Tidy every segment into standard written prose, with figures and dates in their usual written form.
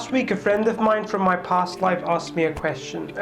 Last week, a friend of mine from my past life asked me a question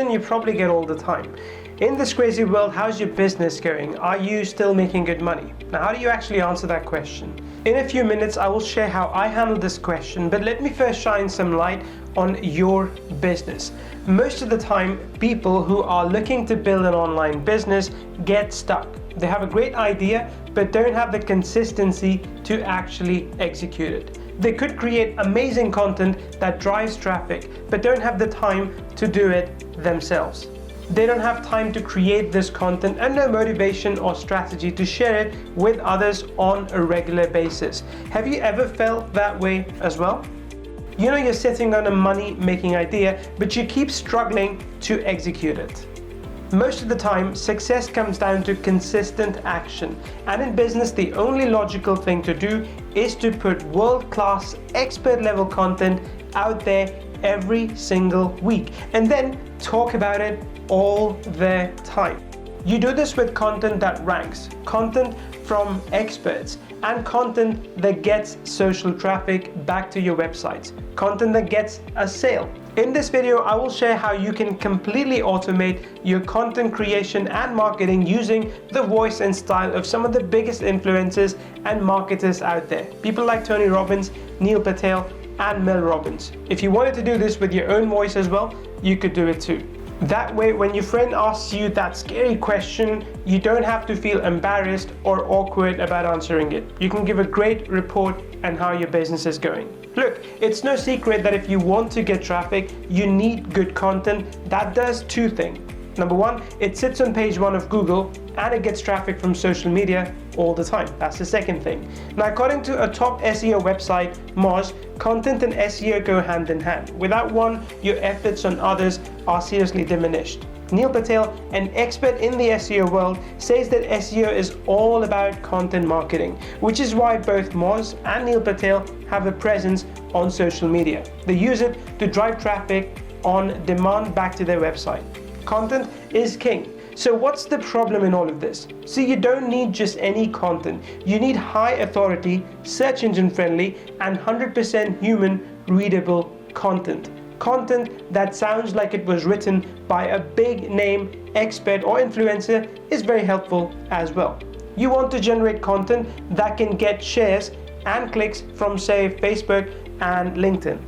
you probably get all the time. In this crazy world, how's your business going? Are you still making good money? Now, how do you actually answer that question? In a few minutes, I will share how I handle this question, but let me first shine some light on your business. Most of the time, people who are looking to build an online business get stuck. They have a great idea, but don't have the consistency to actually execute it. They could create amazing content that drives traffic, but don't have the time to do it themselves. They don't have time to create this content and no motivation or strategy to share it with others on a regular basis. Have you ever felt that way as well? You know you're sitting on a money-making idea, but you keep struggling to execute it. Most of the time, success comes down to consistent action. And in business, the only logical thing to do is to put world-class, expert-level content out there every single week, and then talk about it all the time. You do this with content that ranks, content from experts, and content that gets social traffic back to your websites, content that gets a sale. In this video, I will share how you can completely automate your content creation and marketing using the voice and style of some of the biggest influencers and marketers out there. People like Tony Robbins, Neil Patel, and Mel Robbins. If you wanted to do this with your own voice as well, you could do it too. That way, when your friend asks you that scary question, you don't have to feel embarrassed or awkward about answering it. You can give a great report on how your business is going. Look, it's no secret that if you want to get traffic, you need good content that does two things. Number one, it sits on page 1 of Google and it gets traffic from social media all the time. That's the second thing. Now, according to a top SEO website, Moz, content and SEO go hand in hand. Without one, your efforts on others are seriously diminished. Neil Patel, an expert in the SEO world, says that SEO is all about content marketing, which is why both Moz and Neil Patel have a presence on social media. They use it to drive traffic on demand back to their website. Content is king. So what's the problem in all of this? See, you don't need just any content. You need high authority, search engine friendly, and 100% human readable content. Content that sounds like it was written by a big name expert or influencer is very helpful as well. You want to generate content that can get shares and clicks from, say, Facebook and LinkedIn.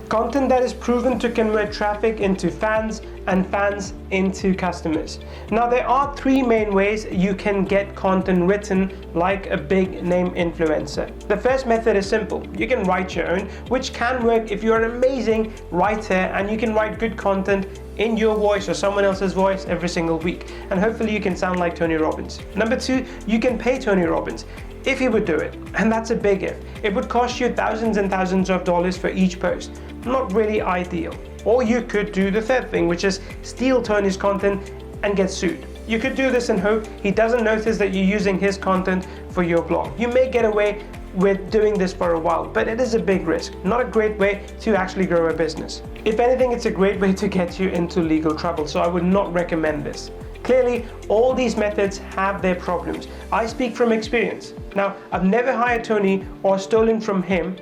Content that is proven to convert traffic into fans and fans into customers. Now, there are three main ways you can get content written like a big name influencer. The first method is simple. You can write your own, which can work if you're an amazing writer and you can write good content in your voice or someone else's voice every single week. And hopefully you can sound like Tony Robbins. Number two, you can pay Tony Robbins if he would do it. And that's a big if. It would cost you thousands and thousands of dollars for each post. Not really ideal. Or you could do the third thing, which is steal Tony's content and get sued. You could do this and hope he doesn't notice that you're using his content for your blog. You may get away with doing this for a while, but it is a big risk, not a great way to actually grow a business. If anything, it's a great way to get you into legal trouble, so I would not recommend this. Clearly, all these methods have their problems. I speak from experience. Now, I've never hired Tony or stolen from him,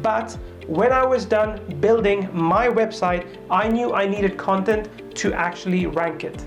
but when I was done building my website, I knew I needed content to actually rank it.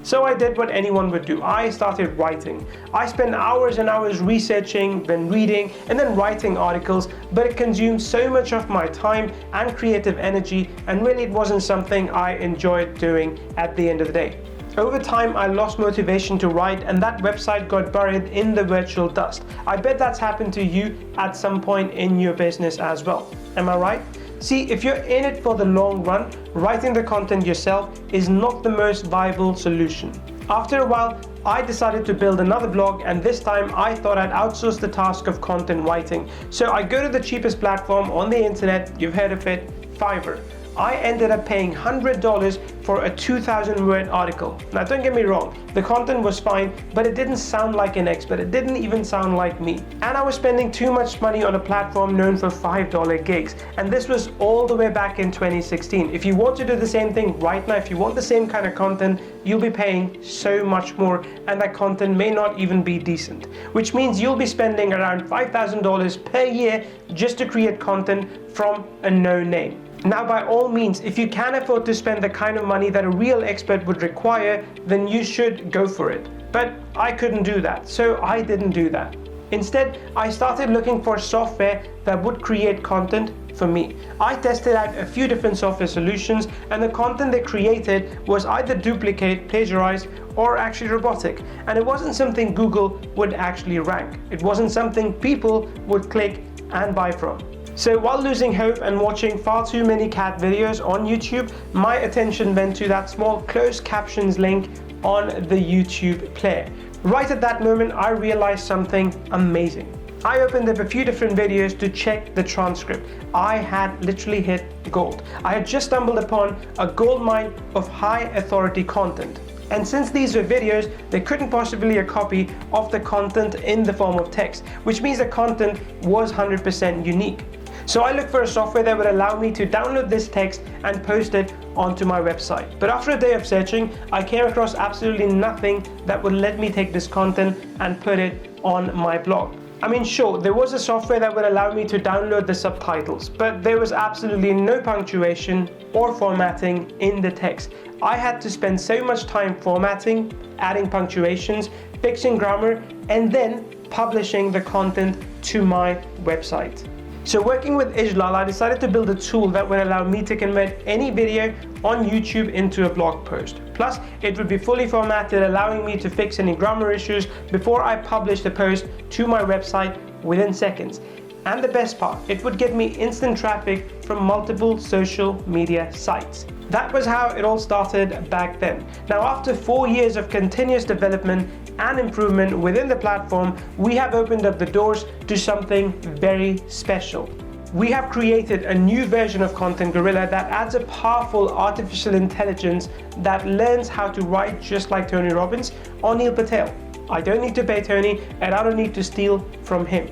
So I did what anyone would do. I started writing. I spent hours and hours researching, then reading, and then writing articles, but it consumed so much of my time and creative energy, and really it wasn't something I enjoyed doing at the end of the day. Over time, I lost motivation to write, and that website got buried in the virtual dust. I bet that's happened to you at some point in your business as well. Am I right? See, if you're in it for the long run, writing the content yourself is not the most viable solution. After a while, I decided to build another blog, and this time I thought I'd outsource the task of content writing. So I go to the cheapest platform on the internet, you've heard of it, Fiverr. I ended up paying $100 for a 2,000 word article. Now, don't get me wrong, the content was fine, but it didn't sound like an expert. It didn't even sound like me. And I was spending too much money on a platform known for $5 gigs. And this was all the way back in 2016. If you want to do the same thing right now, if you want the same kind of content, you'll be paying so much more, and that content may not even be decent, which means you'll be spending around $5,000 per year just to create content from a no name. Now, by all means, if you can afford to spend the kind of money that a real expert would require, then you should go for it. But I couldn't do that, so I didn't do that. Instead, I started looking for software that would create content for me. I tested out a few different software solutions, and the content they created was either duplicate, plagiarize, or actually robotic. And it wasn't something Google would actually rank. It wasn't something people would click and buy from. So while losing hope and watching far too many cat videos on YouTube, my attention went to that small closed captions link on the YouTube player. Right at that moment, I realized something amazing. I opened up a few different videos to check the transcript. I had literally hit gold. I had just stumbled upon a gold mine of high authority content. And since these were videos, there couldn't possibly be a copy of the content in the form of text, which means the content was 100% unique. So I looked for a software that would allow me to download this text and post it onto my website. But after a day of searching, I came across absolutely nothing that would let me take this content and put it on my blog. I mean, sure, there was a software that would allow me to download the subtitles, but there was absolutely no punctuation or formatting in the text. I had to spend so much time formatting, adding punctuations, fixing grammar, and then publishing the content to my website. So working with Ijlal, I decided to build a tool that would allow me to convert any video on YouTube into a blog post. Plus, it would be fully formatted, allowing me to fix any grammar issues before I publish the post to my website within seconds. And the best part, it would get me instant traffic from multiple social media sites. That was how it all started back then. Now, after 4 years of continuous development and improvement within the platform, we have opened up the doors to something very special. We have created a new version of Content Gorilla that adds a powerful artificial intelligence that learns how to write just like Tony Robbins or Neil Patel. I don't need to pay Tony, and I don't need to steal from him.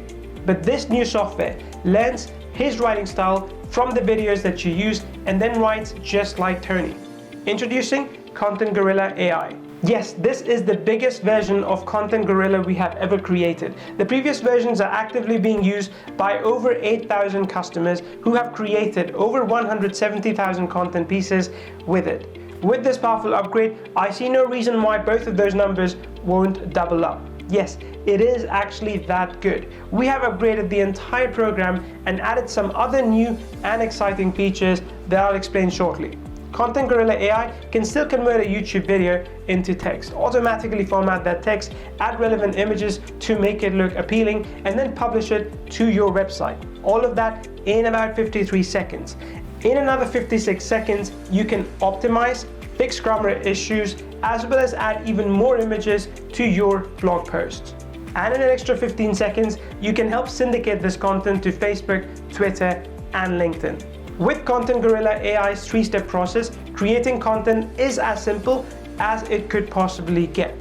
But this new software learns his writing style from the videos that you use and then writes just like Tony. Introducing Content Gorilla AI. Yes, this is the biggest version of Content Gorilla we have ever created. The previous versions are actively being used by over 8,000 customers who have created over 170,000 content pieces with it. With this powerful upgrade, I see no reason why both of those numbers won't double up. Yes, it is actually that good. We have upgraded the entire program and added some other new and exciting features that I'll explain shortly. Content Gorilla AI can still convert a YouTube video into text, automatically format that text, add relevant images to make it look appealing, and then publish it to your website. All of that in about 53 seconds. In another 56 seconds, you can optimize, fix grammar issues, as well as add even more images to your blog posts. And in an extra 15 seconds, you can help syndicate this content to Facebook, Twitter, and LinkedIn. With Content Gorilla AI's 3-step process, creating content is as simple as it could possibly get.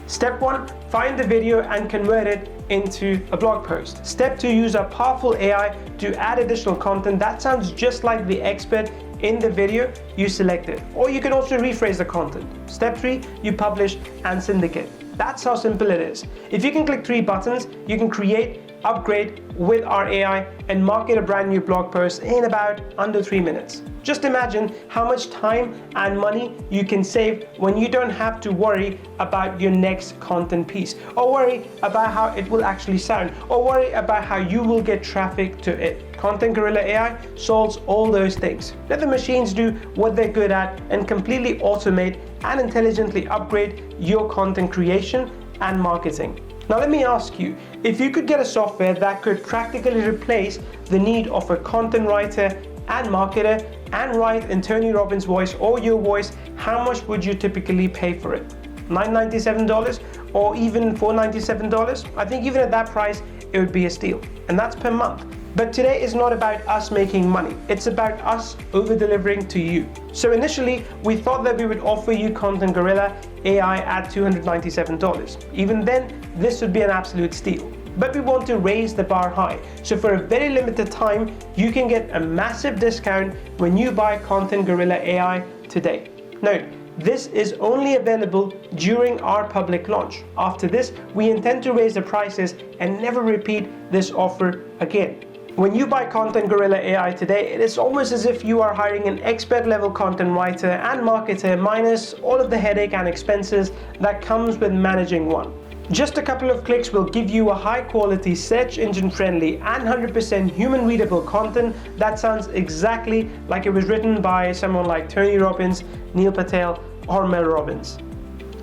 Step 1, find the video and convert it into a blog post. Step 2, use a powerful AI to add additional content that sounds just like the expert in the video you selected. Or you can also rephrase the content. Step 3, you publish and syndicate. That's how simple it is. If you can click 3 buttons, you can create, upgrade with our AI and market a brand new blog post in about under 3 minutes. Just imagine how much time and money you can save when you don't have to worry about your next content piece, or worry about how it will actually sound, or worry about how you will get traffic to it. Content Gorilla AI solves all those things. Let the machines do what they're good at and completely automate and intelligently upgrade your content creation and marketing. Now let me ask you, if you could get a software that could practically replace the need of a content writer and marketer and write in Tony Robbins' voice or your voice, how much would you typically pay for it? $997 or even $497? I think even at that price, it would be a steal. And that's per month. But today is not about us making money. It's about us over-delivering to you. So initially, we thought that we would offer you Content Gorilla AI at $297. Even then, this would be an absolute steal. But we want to raise the bar high. So for a very limited time, you can get a massive discount when you buy Content Gorilla AI today. Note, this is only available during our public launch. After this, we intend to raise the prices and never repeat this offer again. When you buy Content Gorilla AI today, it is almost as if you are hiring an expert level content writer and marketer minus all of the headache and expenses that comes with managing one. Just a couple of clicks will give you a high quality, search engine friendly and 100% human readable content that sounds exactly like it was written by someone like Tony Robbins, Neil Patel or Mel Robbins.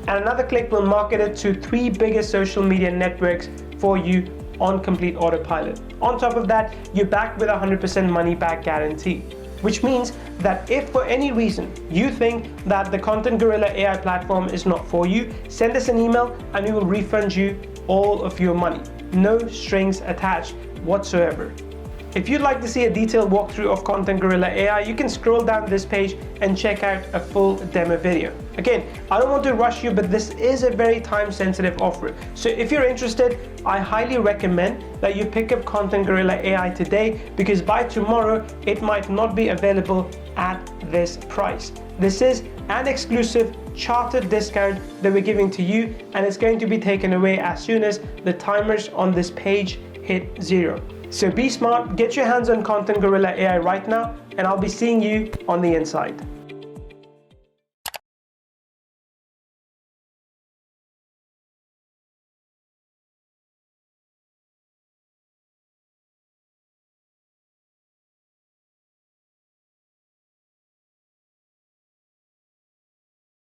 And another click will market it to 3 biggest social media networks for you on complete autopilot. On top of that, you're backed with a 100% money back guarantee, which means that if for any reason you think that the Content Gorilla AI platform is not for you, send us an email and we will refund you all of your money. No strings attached whatsoever. If you'd like to see a detailed walkthrough of Content Gorilla AI, you can scroll down this page and check out a full demo video. Again, I don't want to rush you, but this is a very time-sensitive offer. So if you're interested, I highly recommend that you pick up Content Gorilla AI today, because by tomorrow, it might not be available at this price. This is an exclusive chartered discount that we're giving to you, and it's going to be taken away as soon as the timers on this page hit 0. So be smart, get your hands on Content Gorilla AI right now, and I'll be seeing you on the inside.